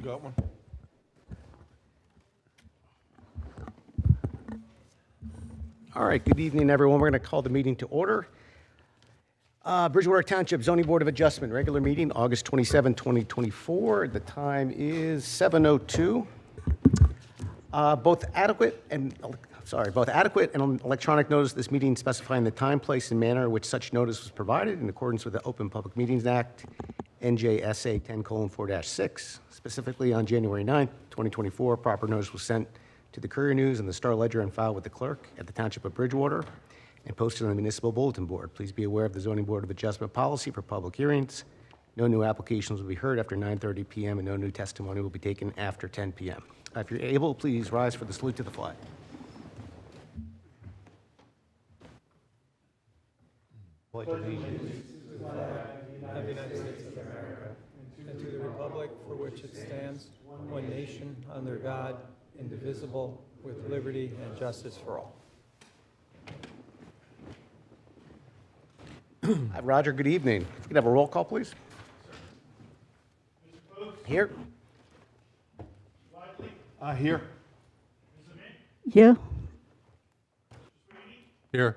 got one? All right, good evening, everyone. We're going to call the meeting to order. Bridgewater Township Zoning Board of Adjustment, regular meeting, August 27, 2024. The time is 7:02. Both adequate and electronic notice of this meeting specifying the time, place, and manner in which such notice was provided in accordance with the Open Public Meetings Act, NJSA 10:4-6. Specifically on January 9, 2024, proper notice was sent to the Courier News and the Star Ledger and filed with the clerk at the Township of Bridgewater and posted on the Municipal Bulletin Board. Please be aware of the Zoning Board of Adjustment policy for public hearings. No new applications will be heard after 9:30 p.m. and no new testimony will be taken after 10 p.m. If you're able, please rise for the salute to the flag. Pledge allegiance to the flag of the United States of America and to the republic for which it stands, one nation, under God, indivisible, with liberty and justice for all. Roger, good evening. If we could have a roll call, please. Here. Here. Yeah. Here.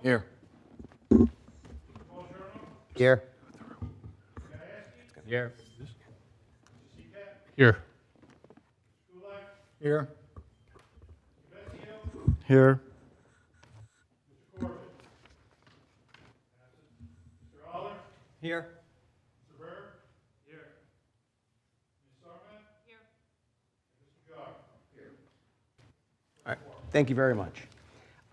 Here. Here. Here. Here. Here. Here. Here. All right, thank you very much.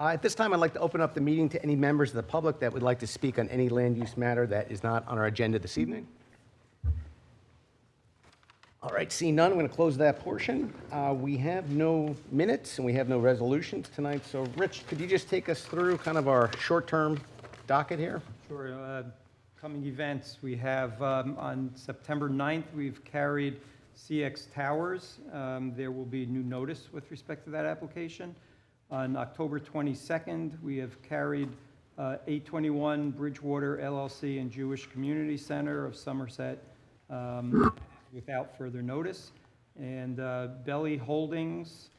At this time, I'd like to open up the meeting to any members of the public that would like to speak on any land use matter that is not on our agenda this evening. All right, seeing none, I'm going to close that portion. We have no minutes and we have no resolutions tonight. So, Rich, could you just take us through kind of our short-term docket here? Sure. Coming events, we have on September 9th, we've carried CX Towers. There will be new notice with respect to that application. On October 22nd, we have carried 821 Bridgewater LLC and Jewish Community Center of Somerset without further notice. And Belly Holdings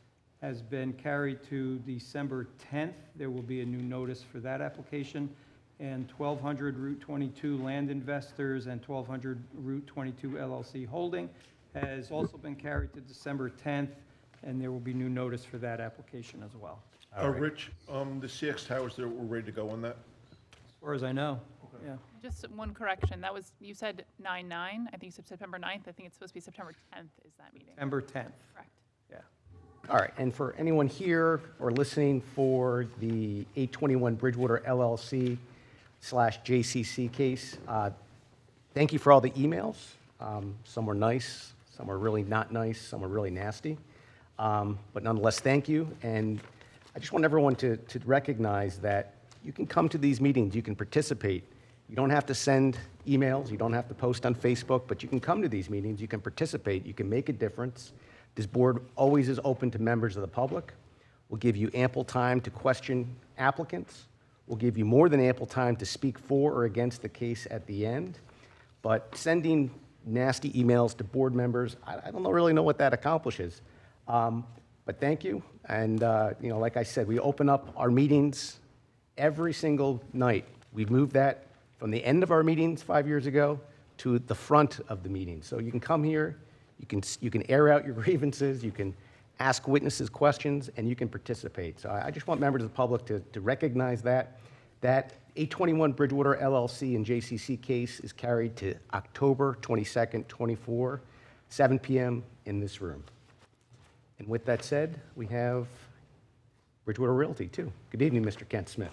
has been carried to December 10th. There will be a new notice for that application. And 1200 Route 22 Land Investors and 1200 Route 22 LLC Holding has also been carried to December 10th, and there will be new notice for that application as well. Rich, the CX Towers, we're ready to go on that? As far as I know, yeah. Just one correction. That was, you said 9/9. I think you said September 9th. I think it's supposed to be September 10th is that meeting. September 10th, Correct. yeah. All right, and for anyone here or listening for the 821 Bridgewater LLC / JCC case, thank you for all the emails. Some were nice, some were really not nice, some were really nasty. But nonetheless, thank you. And I just want everyone to recognize that you can come to these meetings, you can participate. You don't have to send emails, you don't have to post on Facebook, but you can come to these meetings, you can participate, you can make a difference. This board always is open to members of the public. We'll give you ample time to question applicants. We'll give you more than ample time to speak for or against the case at the end. But sending nasty emails to board members, I don't really know what that accomplishes. But thank you. And like I said, we open up our meetings every single night. We've moved that from the end of our meetings 5 years ago to the front of the meeting. So you can come here, you can air out your grievances, you can ask witnesses questions, and you can participate. So I just want members of the public to recognize that 821 Bridgewater LLC and JCC case is carried to October 22nd, 24, 7 p.m. in this room. And with that said, we have Bridgewater Realty, too. Good evening, Mr. Kent Smith.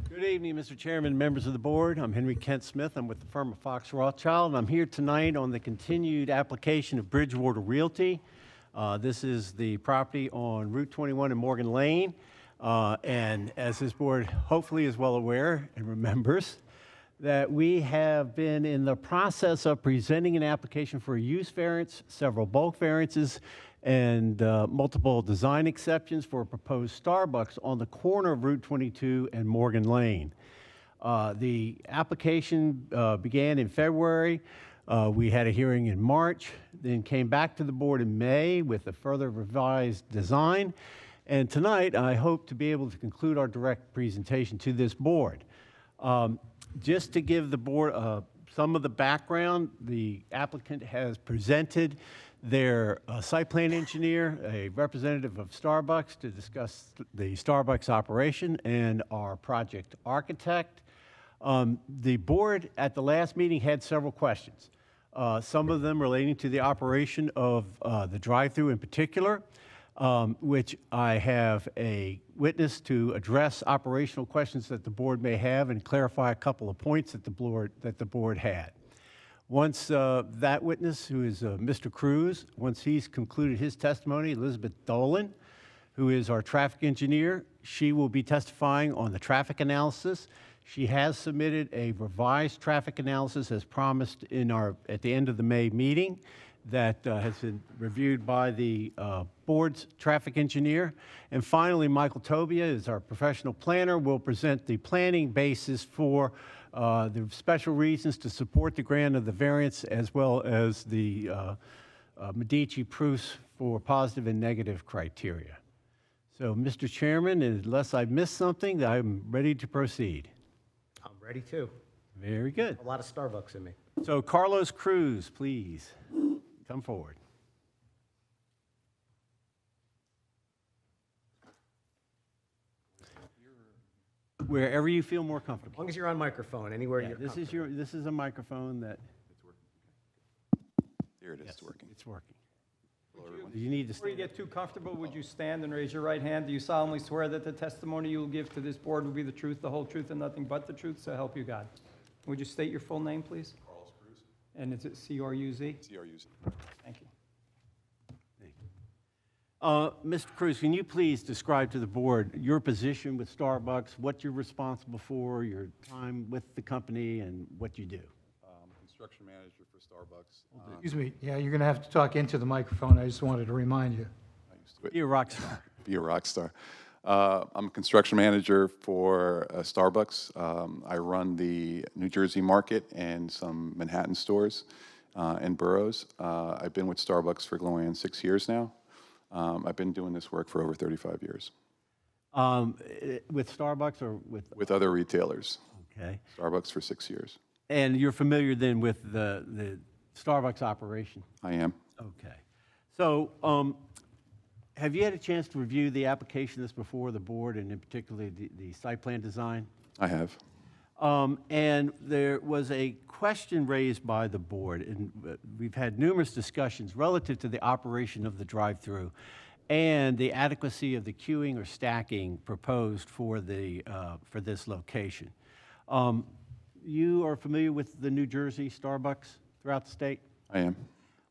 Good evening, Mr. Chairman, members of the board. I'm Henry Kent Smith. I'm with the firm of Fox Rothschild, and I'm here tonight on the continued application of Bridgewater Realty. This is the property on Route 21 in Morgan Lane. And as this board hopefully is well aware and remembers, that we have been in the process of presenting an application for a use variance, several bulk variances, and multiple design exceptions for a proposed Starbucks on the corner of Route 22 and Morgan Lane. The application began in February. We had a hearing in March, then came back to the board in May with a further revised design. And tonight, I hope to be able to conclude our direct presentation to this board. Just to give the board some of the background, the applicant has presented their site plan engineer, a representative of Starbucks, to discuss the Starbucks operation, and our project architect. The board at the last meeting had several questions, some of them relating to the operation of the drive-through in particular, which I have a witness to address operational questions that the board may have and clarify a couple of points that the board had. Once that witness, who is Mr. Cruz, once he's concluded his testimony, Elizabeth Dolan, who is our traffic engineer, she will be testifying on the traffic analysis. She has submitted a revised traffic analysis as promised at the end of the May meeting that has been reviewed by the board's traffic engineer. And finally, Michael Tobia is our professional planner, will present the planning basis for the special reasons to support the grant of the variance, as well as the Medici proofs for positive and negative criteria. So, Mr. Chairman, unless I've missed something, I'm ready to proceed. I'm ready too. Very good. A lot of Starbucks in me. So, Carlos Cruz, please come forward. Wherever you feel more As comfortable. long as you're on microphone, anywhere Yeah, you're this is a microphone that Here it is, it's working. it's working. You need to Before you stand. get too comfortable, would you stand and raise your right hand? Do you solemnly swear that the testimony you will give to this board will be the truth, the whole truth, and nothing but the truth, so help you God? Would you state your full name, please? Carlos Cruz, And is it C-R-U-Z? CRU's. Thank you. Mr. Cruz, can you please describe to the board your position with Starbucks, what you're responsible for, your time with the company, and what you do? Construction manager for Starbucks. Excuse me, yeah, you're going to have to talk into the microphone. I just wanted to remind you. I used to You're a rock star. be a rock star. I'm a construction manager for Starbucks. I run the New Jersey market and some Manhattan stores and boroughs. I've been with Starbucks for going on 6 years now. I've been doing this work for over 35 years With Starbucks or with? with other retailers. Okay. Starbucks for 6 years. And you're familiar then with the Starbucks operation? I am. Okay. So have you had a chance to review the application that's before the board, and in particular the site plan design? I have. And there was a question raised by the board, and we've had numerous discussions relative to the operation of the drive-through and the adequacy of the queuing or stacking proposed for this location. You are familiar with the New Jersey Starbucks throughout the state? I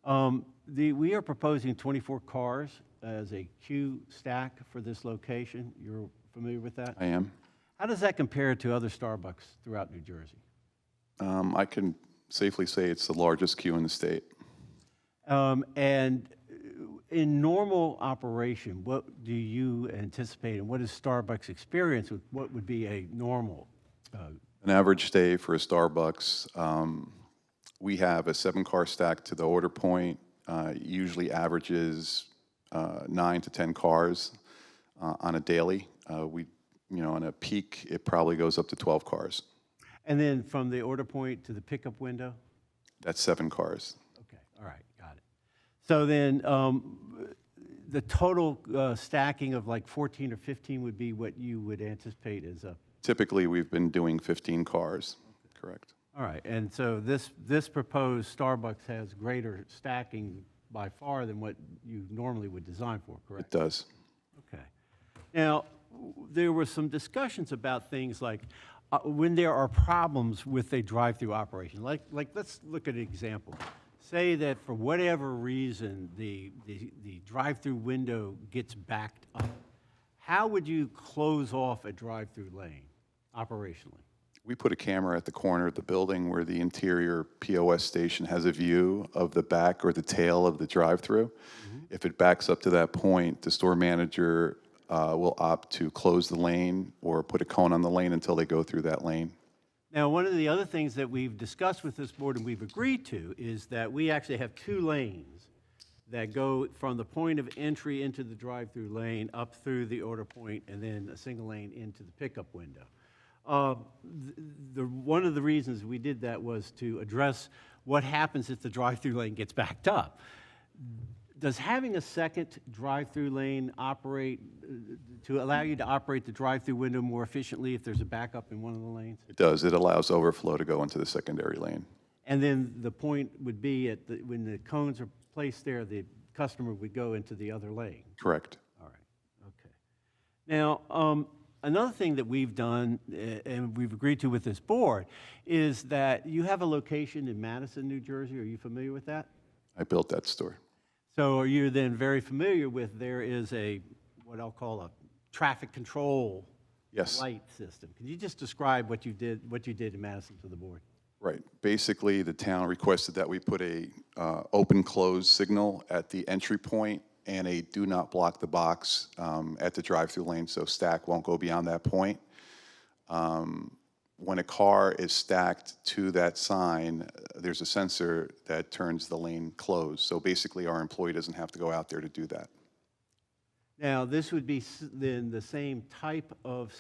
am. We are proposing 24 cars as a queue stack for this location. You're familiar with that? I am. How does that compare to other Starbucks throughout New Jersey? I can safely say it's the largest queue in the state. And in normal operation, what do you anticipate, and what is Starbucks' experience with what would be a normal? An average day for a Starbucks, we have a 7-car stack to the order point, usually averages 9 to 10 cars on a daily. On a peak, it probably goes up to 12 cars. And then from the order point to the pickup window? That's 7 cars. Okay, all right, got it. So then the total stacking of like 14 or 15 would be what you would anticipate as a? Typically, we've been doing 15 cars, correct? All right, and so this proposed Starbucks has greater stacking by far than what you normally would design for, correct? It does. Okay. Now, there were some discussions about things like when there are problems with a drive-through operation. Like let's look at an example. Say that for whatever reason the drive-through window gets backed up. How would you close off a drive-through lane operationally? We put a camera at the corner of the building where the interior POS station has a view of the back or the tail of the drive-through. If it backs up to that point, the store manager will opt to close the lane or put a cone on the lane until they go through that lane. Now, one of the other things that we've discussed with this board and we've agreed to is that we actually have 2 lanes that go from the point of entry into the drive-through lane up through the order point and then a single lane into the pickup window. One of the reasons we did that was to address what happens if the drive-through lane gets backed up. Does having a second drive-through lane operate, to allow you to operate the drive-through window more efficiently if there's a backup in one of the lanes? It does. It allows overflow to go into the secondary lane. And then the point would be when the cones are placed there, the customer would go into the other lane. Correct. All right, okay. Now, another thing that we've done, and we've agreed to with this board, is that you have a location in Madison, New Jersey. Are you familiar with that? I built that store. So are you then very familiar with, there is what I'll call a traffic control Yes. light system? Can you just describe what you did in Madison to the board? Right. Basically, the town requested that we put a open-close signal at the entry point and a do not block the box at the drive-through lane, so stack won't go beyond that point. When a car is stacked to that sign, there's a sensor that turns the lane closed. So basically, our employee doesn't have to go out there to do that. Now, this would be then the same type of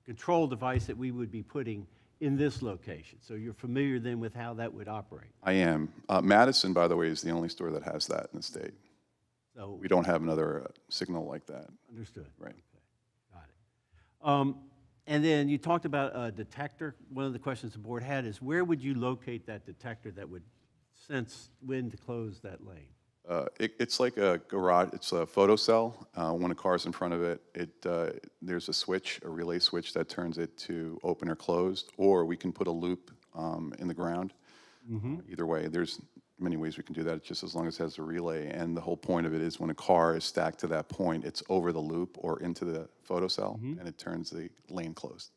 control device that we would be putting in this location. So you're familiar then with how that would operate. I am. Madison, by the way, is the only store that has that in the state. So We don't have another signal like that. understood. Right. Okay. Got it. And then you talked about a detector. One of the questions the board had is where would you locate that detector that would sense when to close that lane? It's like a garage, it's a photo cell. When a car's in front of it, there's a switch, a relay switch that turns it to open or closed, or we can put a loop in the ground. Either way, there's many ways we can do that, just as long as it has a relay. And the whole point of it is when a car is stacked to that point, it's over the loop or into the photo cell, and it turns the lane closed.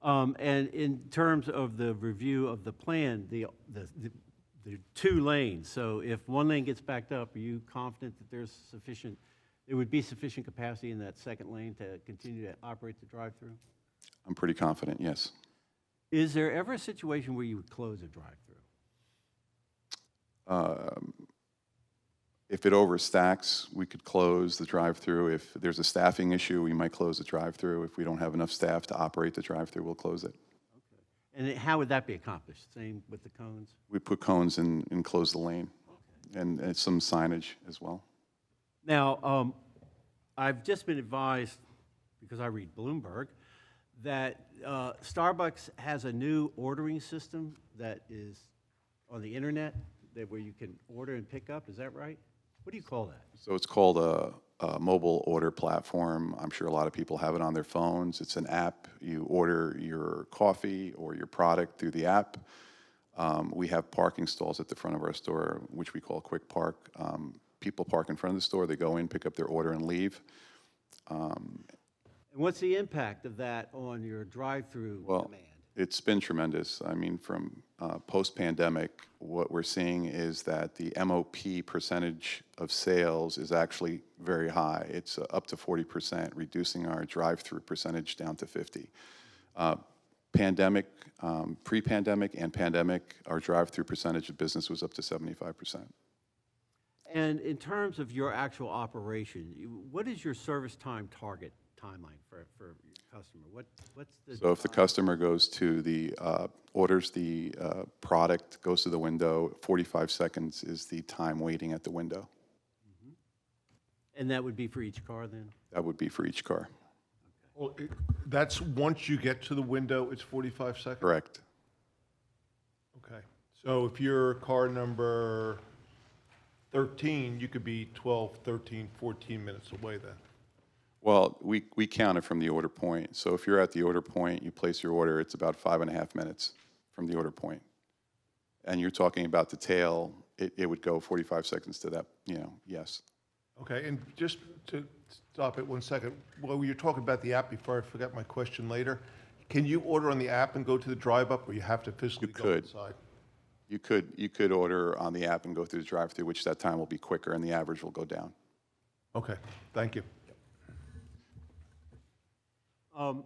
And in terms of the review of the plan, the 2 lanes, so if one lane gets backed up, are you confident that there would be sufficient capacity in that second lane to continue to operate the drive-through? I'm pretty confident, yes. Is there ever a situation where you would close a drive-through? If it overstacks, we could close the drive-through. If there's a staffing issue, we might close the drive-through. If we don't have enough staff to operate the drive-through, we'll close it. And how would that be accomplished? Same with the cones? We put cones and close the lane, and some signage as well. Now, I've just been advised, because I read Bloomberg, that Starbucks has a new ordering system that is on the internet, where you can order and pick up. Is that right? What do you call that? So it's called a mobile order platform. I'm sure a lot of people have it on their phones. It's an app. You order your coffee or your product through the app. We have parking stalls at the front of our store, which we call Quick Park. People park in front of the store. They go in, pick up their order, and leave. And what's the impact of that on your drive-through Well, demand? it's been tremendous. I mean, from post-pandemic, what we're seeing is that the MOP percentage of sales is actually very high. It's up to 40%, reducing our drive-through percentage down to 50. Pandemic, pre-pandemic and pandemic, our drive-through percentage of business was up to 75%. And in terms of your actual operation, what is your service time target timeline for your customer? What's the So if the customer goes to orders the product, goes to the window, 45 seconds is the time waiting at the window. And that would be for each car then? That would be for each car. Well, that's once you get to the window, it's 45 seconds? Correct. Okay. So if you're car number 13, you could be 12, 13, 14 minutes away then? Well, we count it from the order point. So if you're at the order point, you place your order, it's about 5.5 minutes from the order point. And you're talking about the tail, it would go 45 seconds to that, yes. Okay, and just to stop it 1 second. Well, you're talking about the app before I forget my question later. Can you order on the app and go to the drive-up, or you have to physically You go could. inside? You could order on the app and go through the drive-through, which that time will be quicker and the average will go down. Okay, thank you.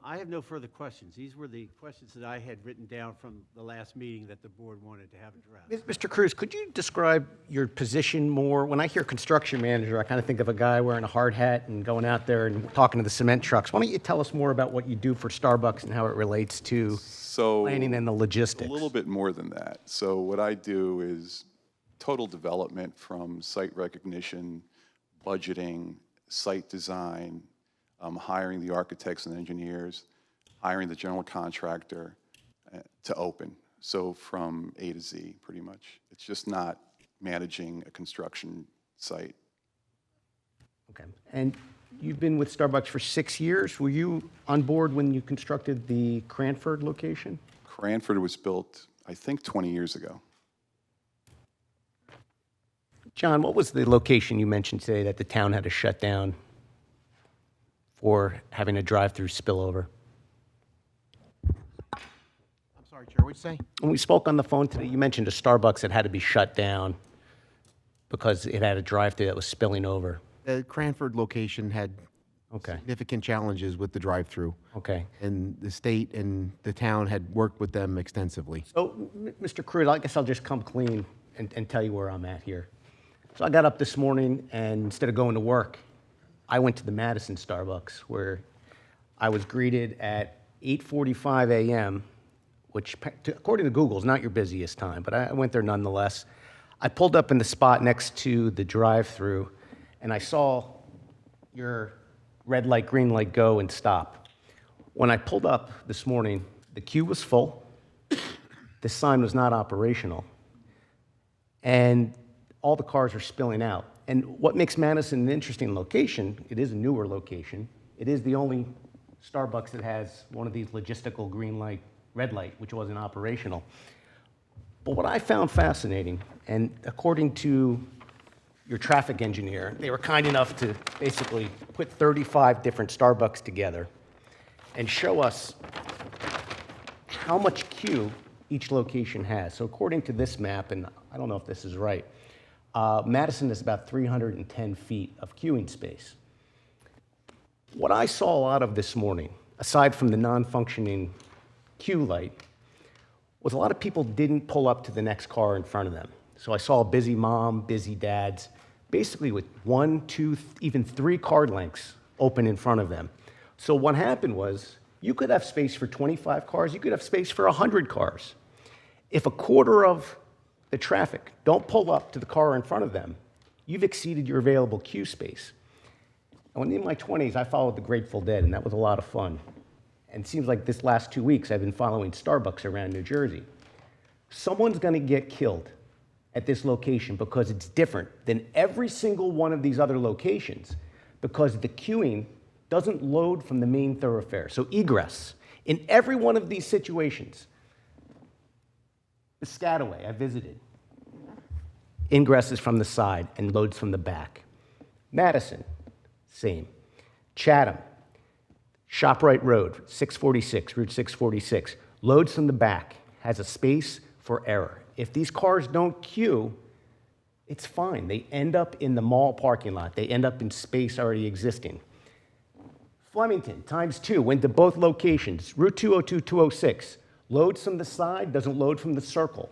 I have no further questions. These were the questions that I had written down from the last meeting that the board wanted to have addressed. Mr. Cruz, could you describe your position more? When I hear construction manager, I kind of think of a guy wearing a hard hat and going out there and talking to the cement trucks. Why don't you tell us more about what you do for Starbucks and how it relates to So planning and the a logistics? little bit more than that. So what I do is total development from site recognition, budgeting, site design, hiring the architects and engineers, hiring the general contractor to open. So from A to Z, pretty much. It's just not managing a construction site. Okay. And you've been with Starbucks for 6 years. Were you on board when you constructed the Cranford location? Cranford was built, I think, 20 years ago. John, what was the location you mentioned today that the town had to shut down for having a drive-through spillover? I'm sorry, Chair, what'd you say? When we spoke on the phone today, you mentioned a Starbucks that had to be shut down because it had a drive-through that was spilling over. The Cranford location had Okay, significant challenges with the drive-through, okay. and the state and the town had worked with them extensively. So, Mr. Cruz, I guess I'll just come clean and tell you where I'm at here. So I got up this morning, and instead of going to work, I went to the Madison Starbucks, where I was greeted at 8:45 a.m., which, according to Google, is not your busiest time, but I went there nonetheless. I pulled up in the spot next to the drive-through, and I saw your red light, green light go and stop. When I pulled up this morning, the queue was full, the sign was not operational, and all the cars are spilling out. And what makes Madison an interesting location, it is a newer location. It is the only Starbucks that has one of these logistical green light, red light, which wasn't operational. But what I found fascinating, and according to your traffic engineer, they were kind enough to basically put 35 different Starbucks together and show us how much queue each location has. So according to this map, and I don't know if this is right, Madison is about 310 feet of queuing space. What I saw a lot of this morning, aside from the non-functioning queue light, was a lot of people didn't pull up to the next car in front of them. So I saw a busy mom, busy dads, basically with 1, 2, even 3 car lengths open in front of them. So what happened was, you could have space for 25 cars, you could have space for 100 cars. If a quarter of the traffic don't pull up to the car in front of them, you've exceeded your available queue space. And when in my 20s, I followed the Grateful Dead, and that was a lot of fun. And it seems like this last 2 weeks, I've been following Starbucks around New Jersey. Someone's gonna get killed at this location because it's different than every single one of these other locations, because the queuing doesn't load from the main thoroughfare. So egress, in every one of these situations, Piscataway, I visited, ingress is from the side and loads from the back. Madison, same. Chatham, ShopRite Road, 646, Route 646, loads from the back, has a space for error. If these cars don't queue, it's fine. They end up in the mall parking lot. They end up in space already existing. Flemington, ×2, went to both locations. Route 202, 206, loads from the side, doesn't load from the circle.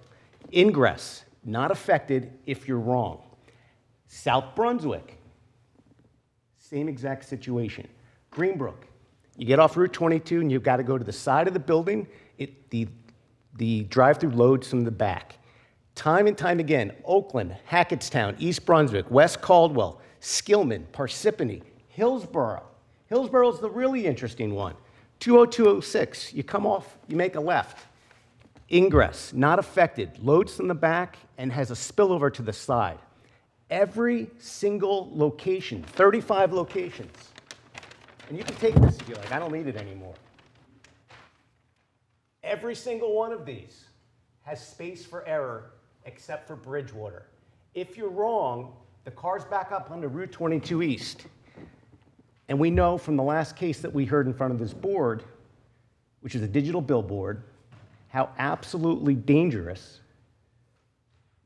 Ingress, not affected if you're wrong. South Brunswick, same exact situation. Greenbrook, you get off Route 22 and you've got to go to the side of the building. The drive-through loads from the back. Time and time again, Oakland, Hackettstown, East Brunswick, West Caldwell, Skillman, Parsippany, Hillsborough. Hillsborough is the really interesting one. 20206, you come off, you make a left. Ingress, not affected, loads from the back and has a spillover to the side. Every single location, 35 locations. And you can take this if you like, I don't need it anymore. Every single one of these has space for error except for Bridgewater. If you're wrong, the car's back up onto Route 22 East. And we know from the last case that we heard in front of this board, which is a digital billboard, how absolutely dangerous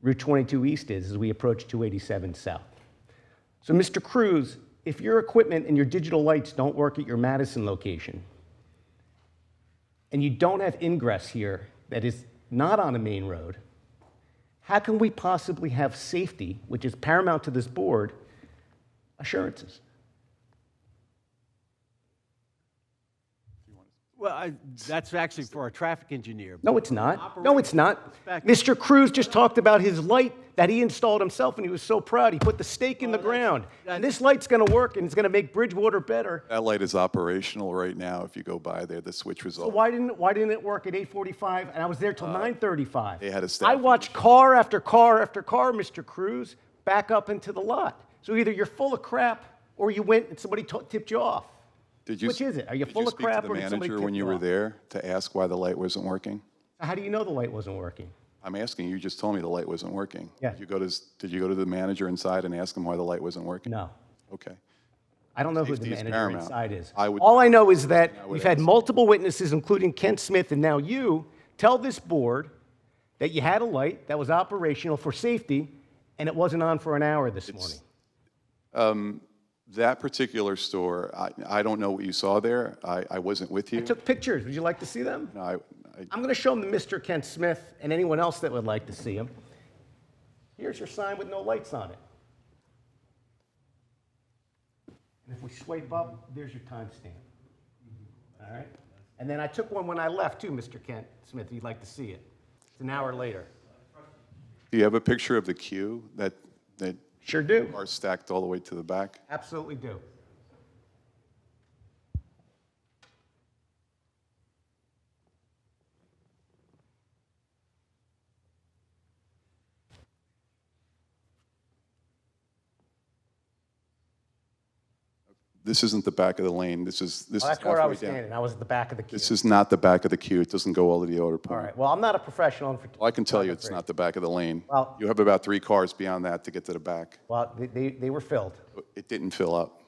Route 22 East is as we approach 287 South. So, Mr. Cruz, if your equipment and your digital lights don't work at your Madison location, and you don't have ingress here that is not on a main road, how can we possibly have safety, which is paramount to this board, assurances? Well, that's actually for our traffic engineer. No, it's not. No, it's not. Mr. Cruz just talked about his light that he installed himself, and he was so proud. He put the stake in the ground. And this light's going to work, and it's going to make Bridgewater better. That light is operational right now. If you go by there, the switch was So off. why didn't it work at 8:45, and I was there till 9:35? they had a staff I watched car after car after car, Mr. Cruz, back up into the lot. So either you're full of crap, or you went and somebody tipped you off. Which is it? Are you full of crap, or did somebody Did you speak to the manager tip when you you were off? there to ask why the light wasn't working? How do you know the light wasn't working? I'm asking, you just told me the light wasn't working. Yeah. Did you go to the manager inside and ask him why the light wasn't working? No. Okay. I don't know who the Safety is manager paramount. inside is. I would- All I know is that I would we've had ask. multiple witnesses, including Kent Smith, and now you, tell this board that you had a light that was operational for safety, and it wasn't on for an hour this morning. That particular store, I don't know what you saw there. I wasn't with you. I took pictures. Would you like to see them? No, I'm going to show them to Mr. Kent Smith and anyone else that would like to see them. Here's your sign with no lights on it. And if we swipe up, there's your timestamp. All right? And then I took one when I left, too, Mr. Kent Smith, if you'd like to see it. It's an hour later. do you have a picture of the queue that Sure do. are stacked all the way to the back? Absolutely do. This isn't the back of the lane. This is Well, that's where I halfway was down. standing. I was at the back of the queue. This is not the back of the queue. It doesn't go all to the outer All point. right. Well, I'm not a professional in Well, I can tell you it's not the back of the lane. Well- You have about 3 cars beyond that to get to the back. Well, they were filled. It didn't fill up.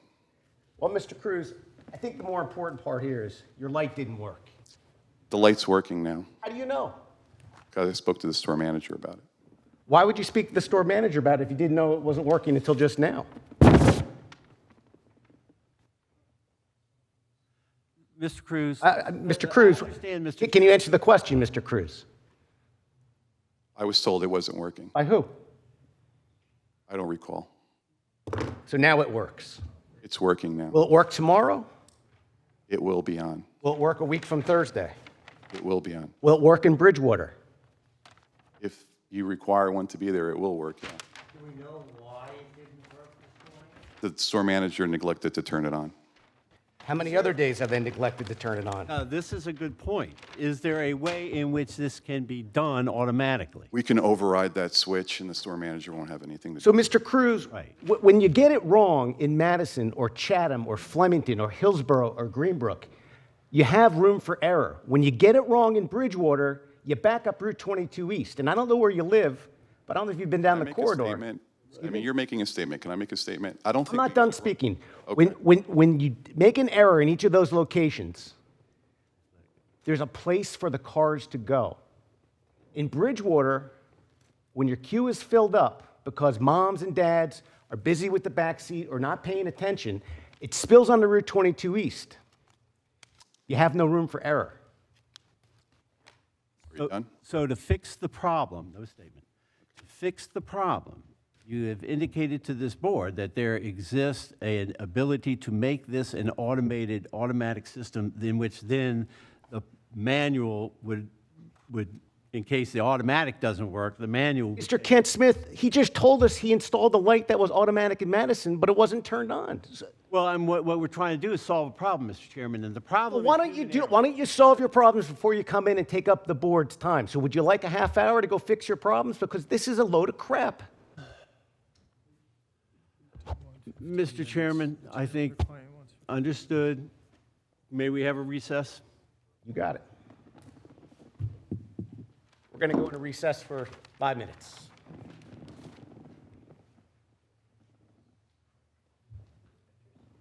Well, Mr. Cruz, I think the more important part here is your light didn't work. The light's working now, How do you know? because I spoke to the store manager about it. Why would you speak to the store manager about it if you didn't know it wasn't working until just now? Mr. Cruz. Mr. Cruz, I understand, Mr. can you answer the question, Mr. Cruz? I was told it wasn't working. By who? I don't recall. So now it works. It's working now. Will it work tomorrow? It will be on. Will it work a week from Thursday? It will be on. Will it work in Bridgewater? If you require one to be there, it will work, yeah. Do we know why it didn't work this morning? The store manager neglected to turn it on. How many other days have they neglected to turn it on? This is a good point. Is there a way in which this can be done automatically? We can override that switch, and the store manager won't have anything to do. So, Mr. Cruz, Right. when you get it wrong in Madison or Chatham or Flemington or Hillsborough or Greenbrook, you have room for error. When you get it wrong in Bridgewater, you back up Route 22 East. And I don't know where you live, but I don't know if you've been down Can I the make a corridor. statement? I mean, you're making a statement. Can I make a statement? I don't think. I'm not you done should- speaking. Okay. When you make an error in each of those locations, there's a place for the cars to go. In Bridgewater, when your queue is filled up because moms and dads are busy with the back seat or not paying attention, it spills onto Route 22 East. You have no room for error. Are you done? So to fix the problem, no statement, to fix the problem, you have indicated to this board that there exists an ability to make this an automatic system in which then the manual would, in case the automatic doesn't work, the manual. Mr. Kent Smith, he just told us he installed the light that was automatic in Madison, but it wasn't turned on. Well, and what we're trying to do is solve a problem, Mr. Chairman, and the problem. Well, why don't you solve your problems before you come in and take up the board's time? So would you like a half hour to go fix your problems? Because this is a load of crap. Mr. Chairman, I think understood. May we have a recess? You got it. We're going to go into recess for 5 minutes.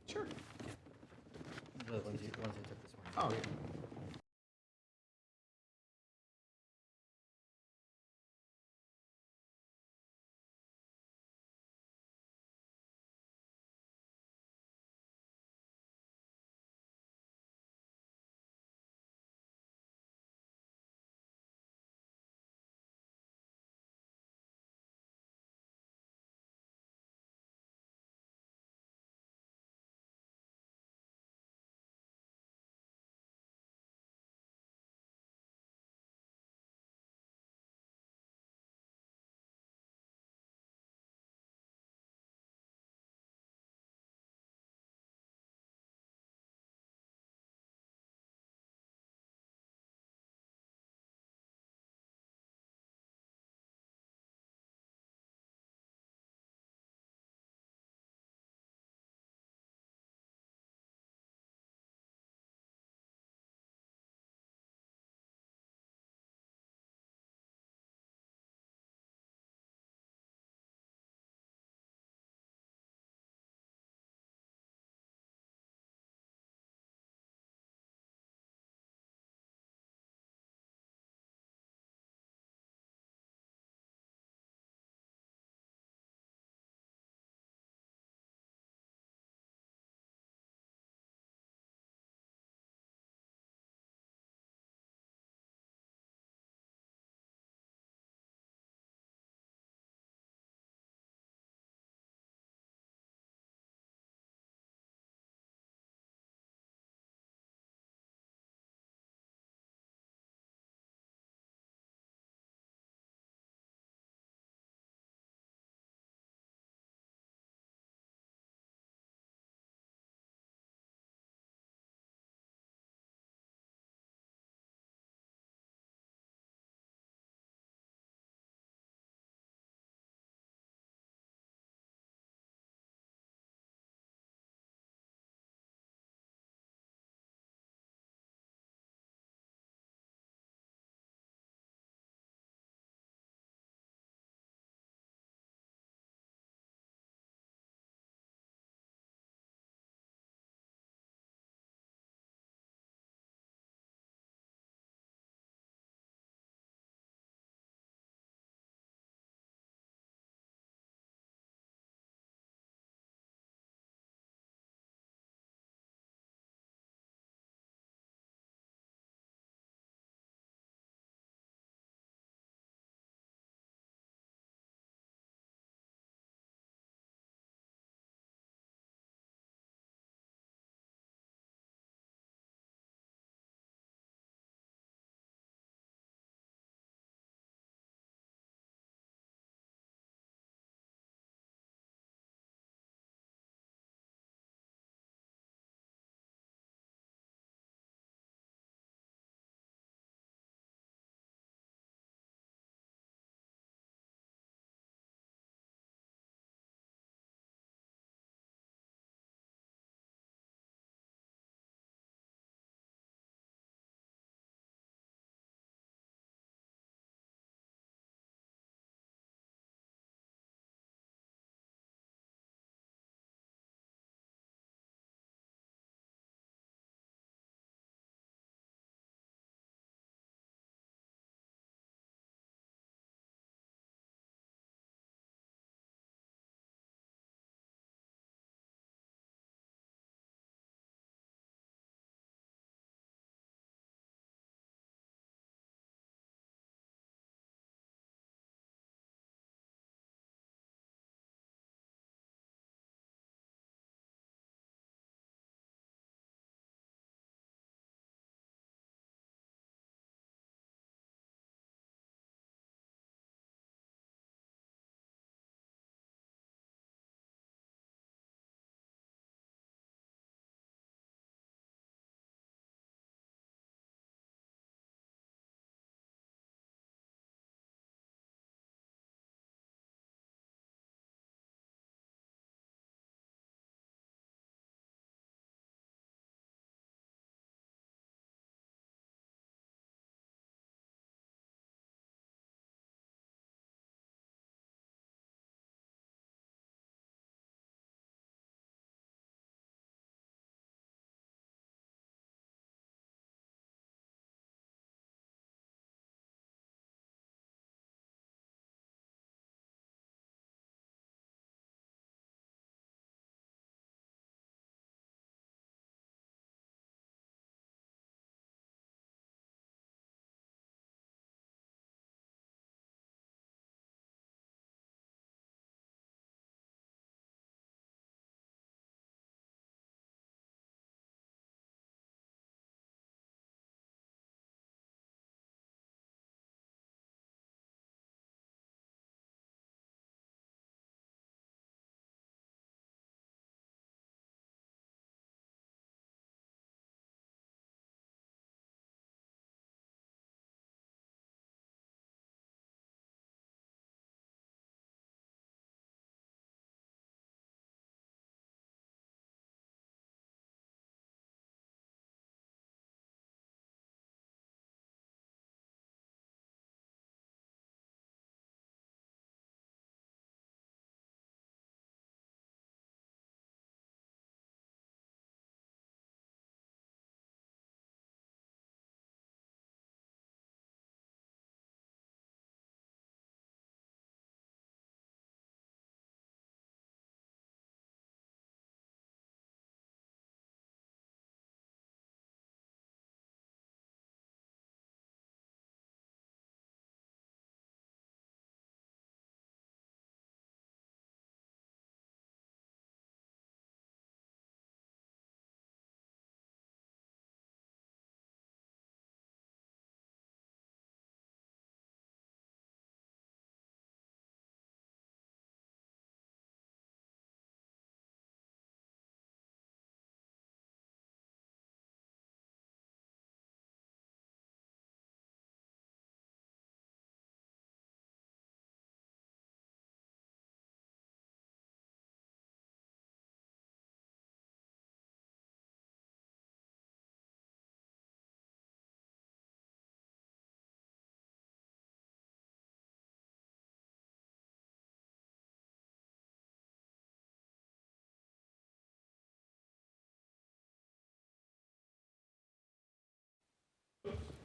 Sure. Oh, yeah.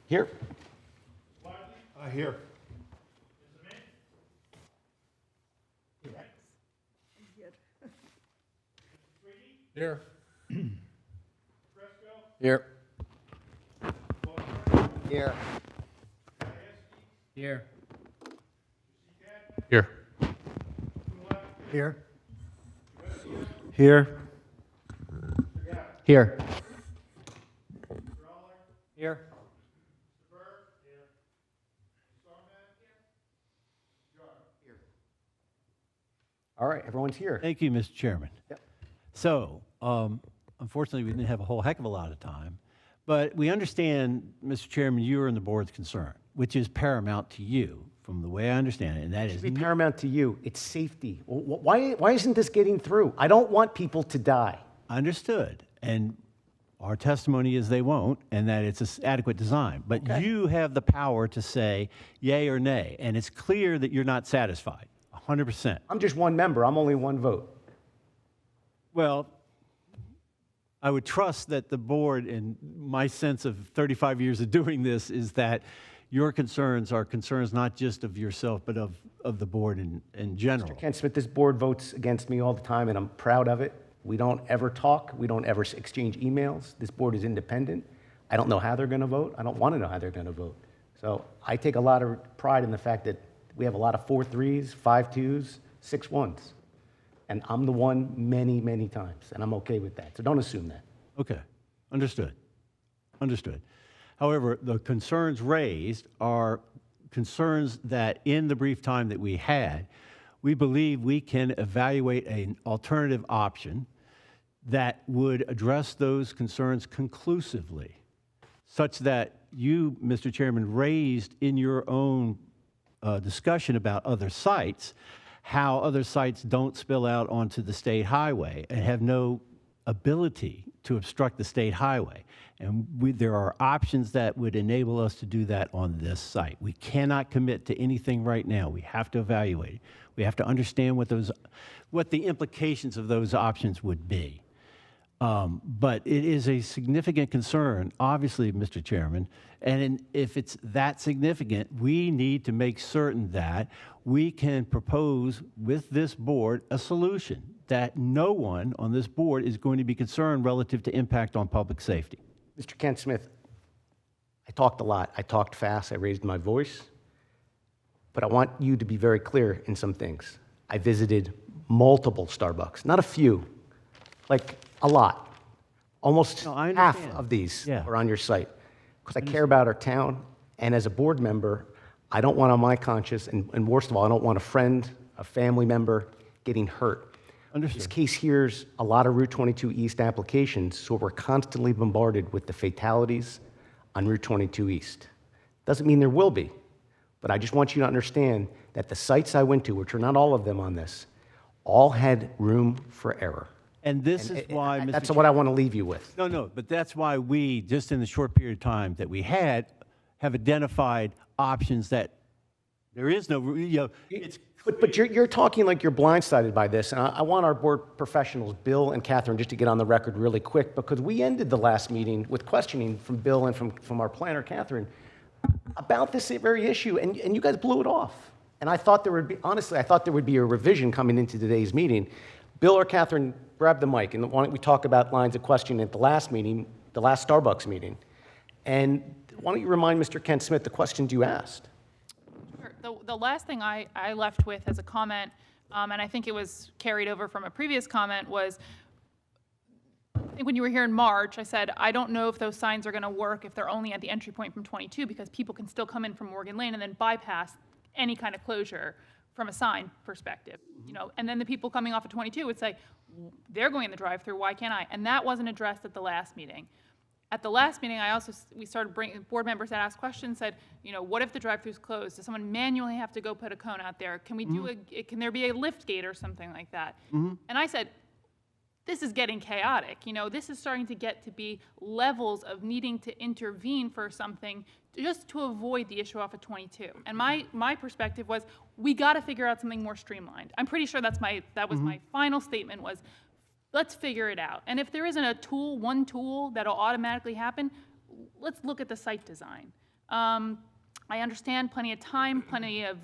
Here. Here. Here. Here. Here. Here. Here. Here. Here. Here. Here. All right, everyone's here. Thank you, Mr. Chairman. Yep. So, unfortunately, we didn't have a whole heck of a lot of time, but we understand, Mr. Chairman, you are in the board's concern, which is paramount to you, from the way I understand it, and that It is should be paramount to you. It's safety. Why isn't this getting through? I don't want people to die. understood, and our testimony is they won't, and that it's an adequate design. But Okay. you have the power to say yay or nay, and it's clear that you're not satisfied, 100%. I'm just one member. I'm only one vote. Well, I would trust that the board, and my sense of 35 years of doing this, is that your concerns are concerns not just of yourself, but of the board in general. Ken Smith, this board votes against me all the time, and I'm proud of it. We don't ever talk. We don't ever exchange emails. This board is independent. I don't know how they're going to vote. I don't want to know how they're going to vote. So I take a lot of pride in the fact that we have a lot of 4-3s, 5-2s, 6-1s. And I'm the one many, many times, and I'm okay with that. So don't assume that. Okay, understood, understood. However, the concerns raised are concerns that in the brief time that we had, we believe we can evaluate an alternative option that would address those concerns conclusively, such that you, Mr. Chairman, raised in your own discussion about other sites, how other sites don't spill out onto the state highway and have no ability to obstruct the state highway. And there are options that would enable us to do that on this site. We cannot commit to anything right now. We have to evaluate it. We have to understand what the implications of those options would be. But it is a significant concern, obviously, Mr. Chairman, and if it's that significant, we need to make certain that we can propose with this board a solution that no one on this board is going to be concerned relative to impact on public safety. Mr. Ken Smith, I talked a lot. I talked fast. I raised my voice. But I want you to be very clear in some things. I visited multiple Starbucks, not a few, like a lot. Almost No, I half understand. of these Yeah. are on your site. Because I care about our town, and as a board member, I don't want on my conscience, and worst of all, I don't want a friend, a family member getting hurt. This Understood. case hears a lot of Route 22 East applications, so we're constantly bombarded with the fatalities on Route 22 East. Doesn't mean there will be, but I just want you to understand that the sites I went to, which are not all of them on this, all had room for error. And this is why, Mr. That's what I want to leave you with. No, but that's why we, just in the short period of time that we had, have identified options that there is no, it's. But you're talking like you're blindsided by this, and I want our board professionals, Bill and Catherine, just to get on the record really quick, because we ended the last meeting with questioning from Bill and from our planner, Catherine, about this very issue, and you guys blew it off. And I thought there would be, honestly, I thought there would be a revision coming into today's meeting. Bill or Catherine, grab the mic, and why don't we talk about lines of questioning at the last meeting, the last Starbucks meeting. And why don't you remind Mr. Ken Smith the questions you asked? Sure. The last thing I left with as a comment, and I think it was carried over from a previous comment, was I think when you were here in March, I said, I don't know if those signs are going to work if they're only at the entry point from 22, because people can still come in from Morgan Lane and then bypass any kind of closure from a sign perspective, and then the people coming off of 22 would say, they're going in the drive-through, why can't I? And that wasn't addressed at the last meeting. At the last meeting, we started bringing, board members that asked questions, said, what if the drive-thru's closed? Does someone manually have to go put a cone out there? Can we can there be a lift gate or something like that? And I said, this is getting chaotic. This is starting to get to be levels of needing to intervene for something just to avoid the issue off of 22. And my perspective was, we got to figure out something more streamlined. I'm pretty sure that was my final statement was, let's figure it out. And if there isn't one tool that'll automatically happen, let's look at the site design. I understand plenty of time, plenty of,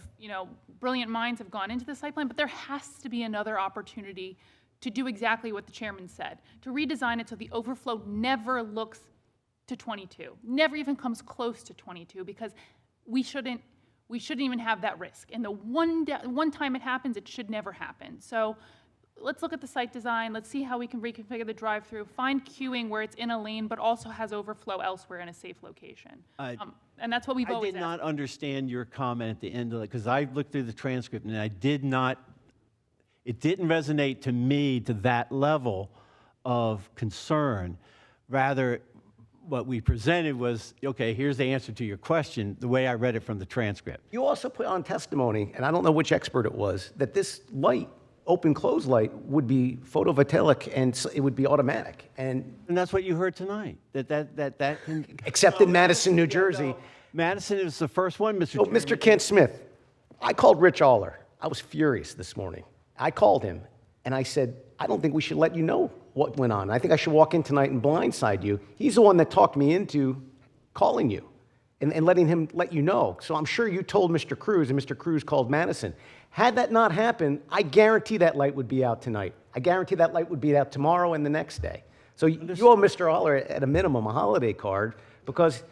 brilliant minds have gone into the site plan, but there has to be another opportunity to do exactly what the chairman said, to redesign it so the overflow never looks to 22, never even comes close to 22, because we shouldn't even have that risk. And the one time it happens, it should never happen. So let's look at the site design. Let's see how we can reconfigure the drive-through, find queuing where it's in a lane, but also has overflow elsewhere in a safe location. And that's what we've I always did not asked. understand your comment at the end of it, because I looked through the transcript and it didn't resonate to me to that level of concern. Rather, what we presented was, okay, here's the answer to your question, the way I read it from the transcript. You also put on testimony, and I don't know which expert it was, that this light, open-close light, would be photovoltaic and it would be automatic. And And that's what you heard tonight, that can, except in Madison, New Jersey. Madison is the first one, Mr. So, Chairman. Mr. Kent Smith, I called Rich Aller. I was furious this morning. I called him and I said, I don't think we should let you know what went on. I think I should walk in tonight and blindside you. He's the one that talked me into calling you and letting him let you know. So I'm sure you told Mr. Cruz, and Mr. Cruz called Madison. Had that not happened, I guarantee that light would be out tonight. I guarantee that light would be out tomorrow and the next day. So you owe Mr. Aller, at a minimum, a holiday card, because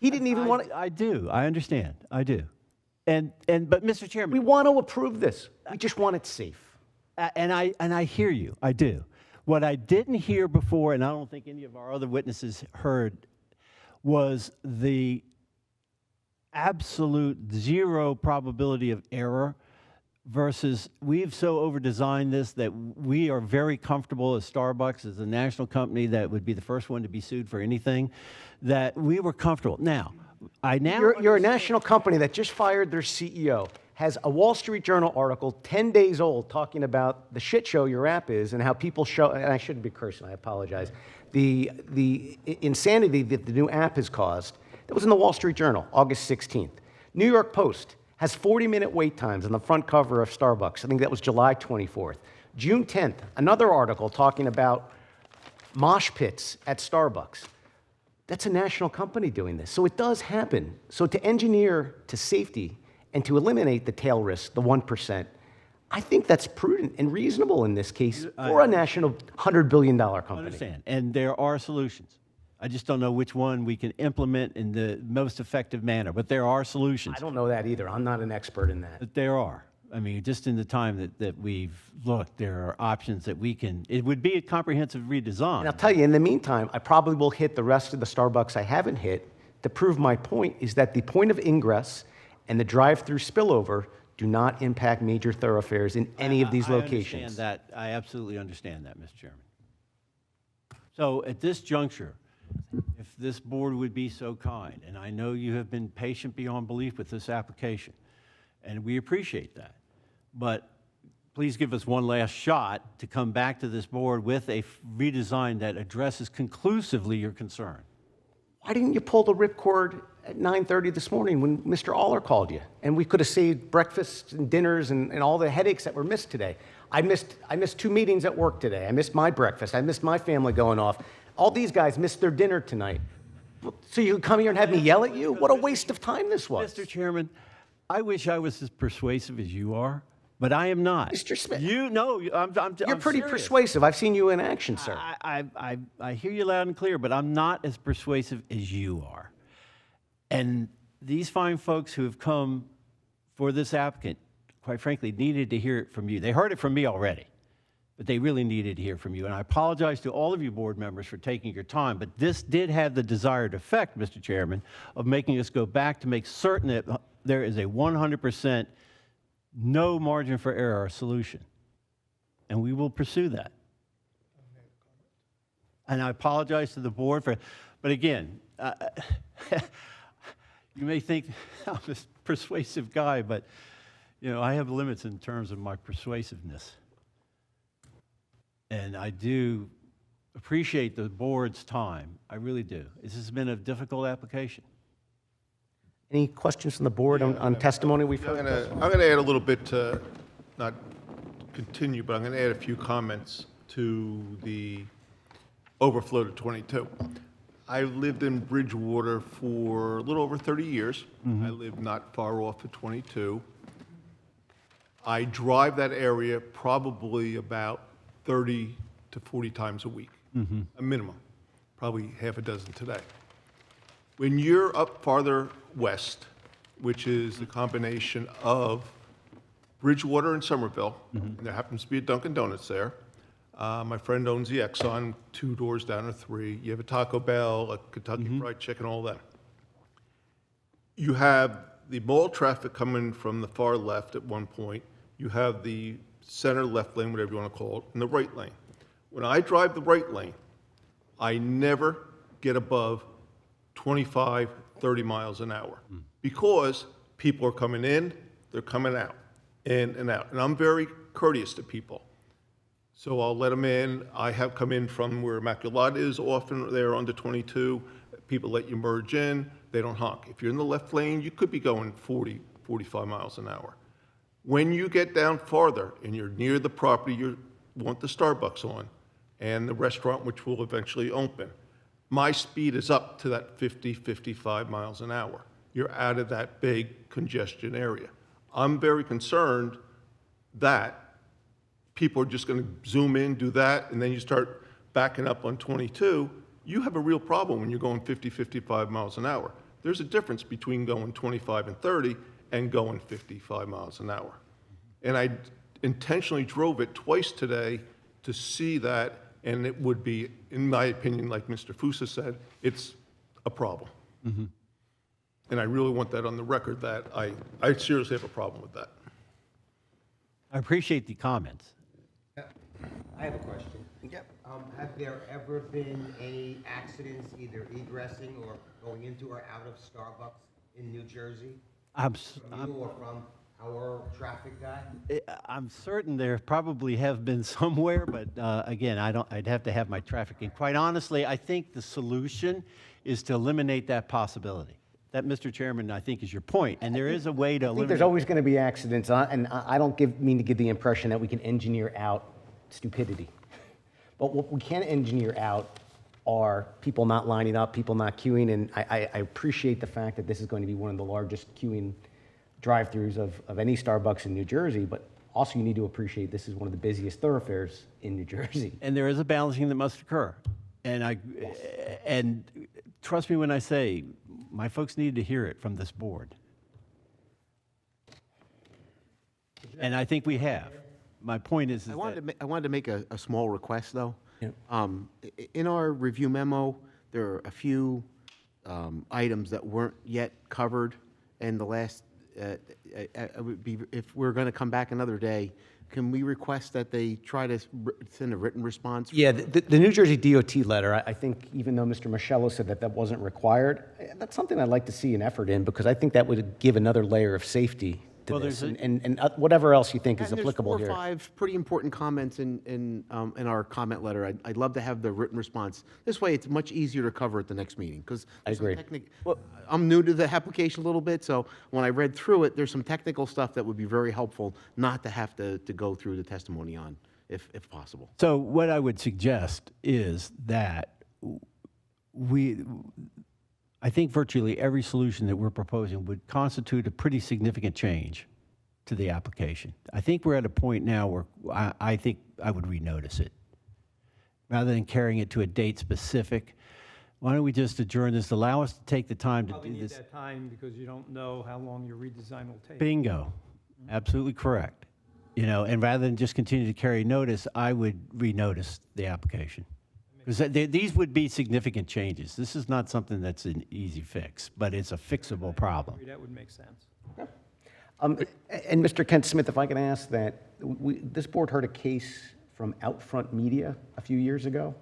he didn't even want to. I do, I understand, I do. But Mr. Chairman. We want to approve this. We just want it safe. And I hear you, I do. What I didn't hear before, and I don't think any of our other witnesses heard, was the absolute zero probability of error versus we've so over-designed this that we are very comfortable as Starbucks, as a national company that would be the first one to be sued for anything, that we were comfortable. Now, You're a national company that just fired their CEO, has a Wall Street Journal article 10 days old talking about the shit show your app is and how people show, and I shouldn't be cursing, I apologize, the insanity that the new app has caused. That was in the Wall Street Journal, August 16th. New York Post has 40-minute wait times on the front cover of Starbucks. I think that was July 24th. June 10th, another article talking about mosh pits at Starbucks. That's a national company doing this. So it does happen. So to engineer to safety and to eliminate the tail risk, the 1%, I think that's prudent and reasonable in this case for a national $100 billion company. I understand, and there are solutions. I just don't know which one we can implement in the most effective manner, but there are solutions. I don't know that either. I'm not an expert in that. But there are. I mean, just in the time that we've looked, there are options that we can, it would be a comprehensive redesign. And I'll tell you, in the meantime, I probably will hit the rest of the Starbucks I haven't hit to prove my point is that the point of ingress and the drive-through spillover do not impact major thoroughfares in any of these locations. I understand that. I absolutely understand that, Mr. Chairman. So at this juncture, if this board would be so kind, and I know you have been patient beyond belief with this application, and we appreciate that, but please give us one last shot to come back to this board with a redesign that addresses conclusively your concern. Why didn't you pull the ripcord at 9:30 this morning when Mr. Aller called you? And we could have saved breakfasts and dinners and all the headaches that were missed today. I missed 2 meetings at work today. I missed my breakfast. I missed my family going off. All these guys missed their dinner tonight. So you could come here and have me yell at you? What a waste of time this was. Mr. Chairman, I wish I was as persuasive as you are, but I am not. Mr. Smith. You know, I'm You're pretty serious. persuasive. I've seen you in action, sir. I hear you loud and clear, but I'm not as persuasive as you are. And these fine folks who have come for this applicant, quite frankly, needed to hear it from you. They heard it from me already, but they really needed to hear from you. And I apologize to all of you board members for taking your time, but this did have the desired effect, Mr. Chairman, of making us go back to make certain that there is a 100% no margin for error solution. And we will pursue that. And I apologize to the board for, but again, you may think I'm a persuasive guy, but you know, I have limits in terms of my persuasiveness. And I do appreciate the board's time. I really do. This has been a difficult application. Any questions from the board on testimony we've heard? I'm going to add a little bit to, not continue, but I'm going to add a few comments to the overflow to 22. I've lived in Bridgewater for a little over 30 years. I live not far off of 22. I drive that area probably about 30 to 40 times a week, a minimum, probably half a dozen today. When you're up farther west, which is the combination of Bridgewater and Somerville, and there happens to be a Dunkin' Donuts there. My friend owns the Exxon, 2 doors down or 3. You have a Taco Bell, a Kentucky Fried Chicken, all that. You have the mall traffic coming from the far left at one point. You have the center left lane, whatever you want to call it, and the right lane. When I drive the right lane, I never get above 25, 30 miles an hour because people are coming in, they're coming out, in and out. And I'm very courteous to people. So I'll let them in. I have come in from where Immaculata is, often they're under 22. People let you merge in, they don't honk. If you're in the left lane, you could be going 40, 45 miles an hour. When you get down farther and you're near the property you want the Starbucks on and the restaurant which will eventually open, my speed is up to that 50, 55 miles an hour. You're out of that big congestion area. I'm very concerned that people are just going to zoom in, do that, and then you start backing up on 22. You have a real problem when you're going 50, 55 miles an hour. There's a difference between going 25 and 30 and going 55 miles an hour. And I intentionally drove it twice today to see that, and it would be, in my opinion, like Mr. Fusa said, it's a problem. And I really want that on the record that I seriously have a problem with that. I appreciate the comments. I have a question. Yep. Have there ever been any accidents, either egressing or going into or out of Starbucks in New Jersey? From you or from our traffic guy? I'm certain there probably have been somewhere, but again, I'd have to have my traffic. And quite honestly, I think the solution is to eliminate that possibility. That, Mr. Chairman, I think is your point. And there is a way to I think eliminate. there's always going to be accidents, and I don't mean to give the impression that we can engineer out stupidity. But what we can engineer out are people not lining up, people not queuing, and I appreciate the fact that this is going to be one of the largest queuing drive-throughs of any Starbucks in New Jersey, but also you need to appreciate this is one of the busiest thoroughfares in New Jersey. And there is a balancing that must occur. And and trust me when I say, my folks need to hear it from this board. And I think we have. My point is I that. wanted to make a small request, though. Yeah. In our review memo, there are a few items that weren't yet covered, and the last, would be, if we're going to come back another day, can we request that they try to send a written response? Yeah, the New Jersey DOT letter, I think even though Mr. Michello said that wasn't required, that's something I'd like to see an effort in, because I think that would give another layer of safety to Well, this, there's and whatever else you think is And applicable there's here. 4 or 5 pretty important comments in our comment letter. I'd love to have the written response. This way, it's much easier to cover at the next meeting, because I agree. I'm new to the application a little bit, so when I read through it, there's some technical stuff that would be very helpful not to have to go through the testimony on, if possible. So what I would suggest is that I think virtually every solution that we're proposing would constitute a pretty significant change to the application. I think we're at a point now where I think I would renotice it. Rather than carrying it to a date specific, why don't we just adjourn this, allow us to take the time to Probably do need this. that time because you don't know how long your redesign will take. Bingo. Absolutely correct. You know, and rather than just continue to carry notice, I would renotice the application. Because these would be significant changes. This is not something that's an easy fix, but it's a fixable problem. That would make sense. And Mr. Kent Smith, if I can ask that, this board heard a case from Outfront Media a few years ago.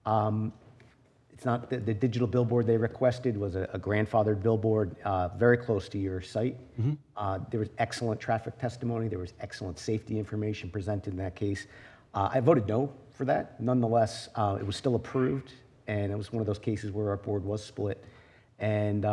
It's not, the digital billboard they requested was a grandfathered billboard very close to your site. There was excellent traffic testimony. There was excellent safety information presented in that case. I voted no for that. Nonetheless, it was still approved, and it was one of those cases where our board was split. And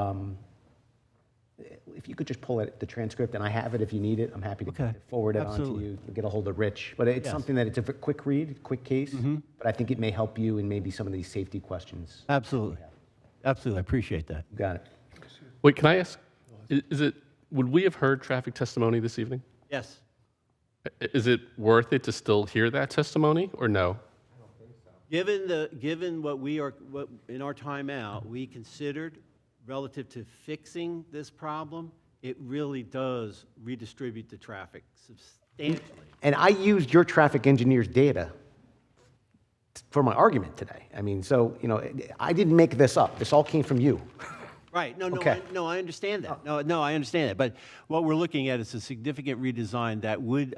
if you could just pull the transcript, and I have it if you need it, I'm happy to forward it on to Absolutely. you, get a hold of Rich. But it's Yes. something that it's a quick read, quick case, but I think it may help you in maybe some of these safety questions. Absolutely. Absolutely, I appreciate that. You got it. Wait, can I ask, would we have heard traffic testimony this evening? Yes. Is it worth it to still hear that testimony, or no? Given what in our timeout, we considered relative to fixing this problem, it really does redistribute the traffic substantially. And I used your traffic engineer's data for my argument today. I mean, so, I didn't make this up. This all came from you. Right, Okay. I understand that. No, I understand that. But what we're looking at is a significant redesign that would,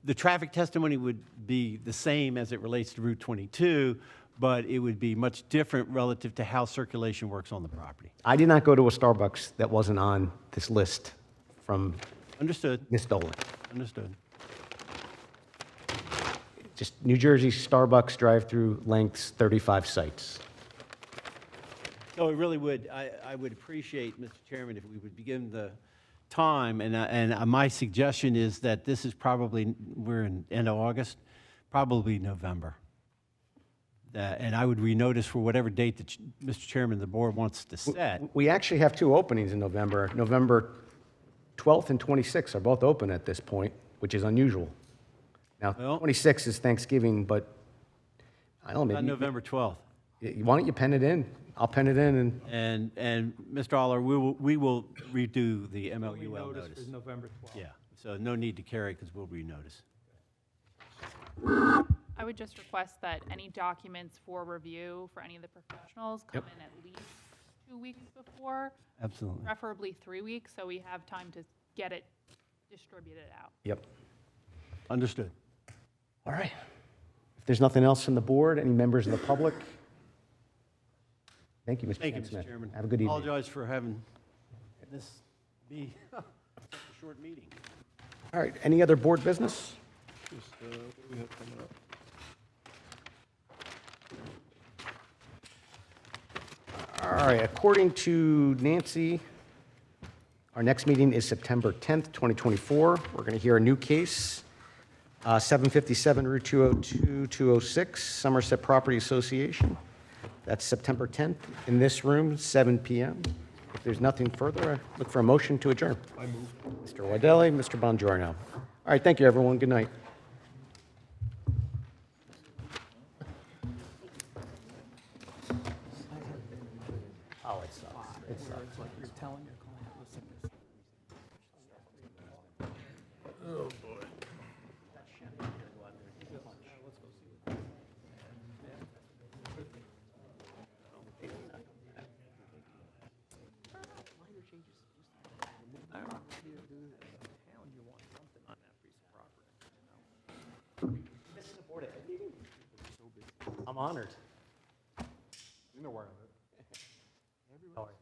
the traffic testimony would be the same as it relates to Route 22, but it would be much different relative to how circulation works on the property. I did not go to a Starbucks that wasn't on this list from Understood, Ms. Dolan. understood. Just New Jersey Starbucks drive-through lengths, 35 sites. So it really would, I would appreciate, Mr. Chairman, if we would begin the time, and my suggestion is that this is probably, we're in end of August, probably November. And I would renotice for whatever date that Mr. Chairman, the board wants to set. We actually have 2 openings in November. November 12th and 26th are both open at this point, which is unusual. Now, Well- 26th is Thanksgiving, but I don't know, On maybe, November 12th. why don't you pen it in? I'll pen it in and, And Mr. Aller, we will redo the MLUL Renotice notice. for November 12th. Yeah, so no need to carry because we'll renotice. I would just request that any documents for review for any of the professionals come in at least 2 weeks before, Absolutely. preferably 3 weeks, so we have time to get it distributed out. yep. Understood. All right. If there's nothing else from the board, any members of the public? Thank you, Mr. Thank you, Smith. Mr. Chairman. Have a good evening. Apologize for having this be such a short meeting. All right, any other board business? What do we have coming up? All right, according to Nancy, our next meeting is September 10th, 2024. We're going to hear a new case, 757 Route 202-206, Somerset Property Association. That's September 10th in this room, 7 p.m. If there's nothing further, I look for a motion to adjourn. I move. Mr. Waddell, Mr. Bongiorno. All right, thank you, everyone. Good night. Oh, it sucks. It sucks. You're telling your client, listen, I'm honored. You know where I live. All right.